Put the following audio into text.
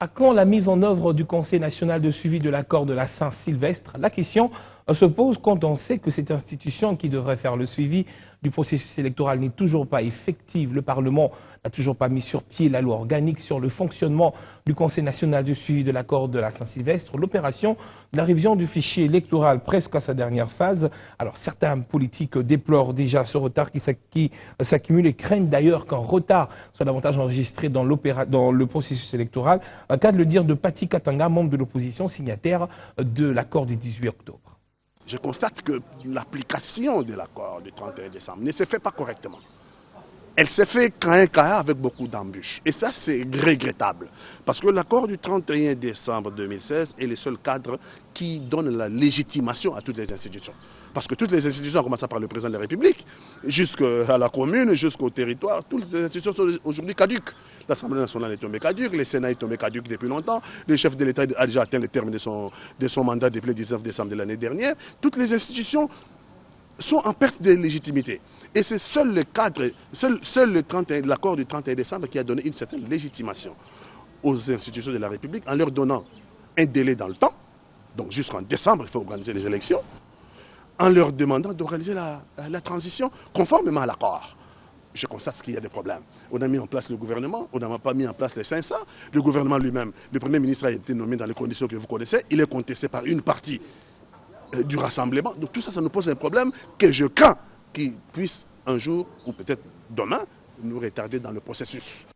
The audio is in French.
À quand la mise en œuvre du Conseil national de suivi de l'accord de la Saint-Sylvestre? La question se pose quand on sait que cette institution qui devrait faire le suivi du processus électoral n'est toujours pas effective. Le Parlement n'a toujours pas mis sur pied la loi organique sur le fonctionnement du Conseil national de suivi de l'accord de la Saint-Sylvestre. L'opération de la révision du fichier électoral presque à sa dernière phase. Alors certains politiques déplorent déjà ce retard qui s'accumule et craignent d'ailleurs qu'un retard soit davantage enregistré dans le processus électoral. Un cas de le dire de Pati Katanga, membre de l'opposition signataire de l'accord du 18 octobre. Je constate que l'application de l'accord du 31 décembre ne se fait pas correctement. Elle s'est faite cas avec beaucoup d'embûches. Et ça, c'est regrettable. Parce que l'accord du 31 décembre 2016 est le seul cadre qui donne la légitimation à toutes les institutions. Parce que toutes les institutions, en commençant par le président de la République, jusqu'à la commune, jusqu'au territoire, toutes les institutions sont aujourd'hui caduques. L'Assemblée nationale est tombée caduque, le Sénat est tombé caduque depuis longtemps, le chef de l'État a déjà atteint le terme de son mandat depuis le 19 décembre de l'année dernière. Toutes les institutions sont en perte de légitimité. Et c'est seul le cadre, l'accord du 31 décembre qui a donné une certaine légitimation aux institutions de la République en leur donnant un délai dans le temps, donc jusqu'en décembre, il faut organiser les élections, en leur demandant d'organiser la transition conformément à l'accord. Je constate qu'il y a des problèmes. On a mis en place le gouvernement, on n'a pas mis en place les 500. Le gouvernement lui-même, le Premier ministre a été nommé dans les conditions que vous connaissez, il est contesté par une partie du rassemblement. Donc tout ça, ça nous pose un problème que je crains qu'il puisse un jour, ou peut-être demain, nous retarder dans le processus.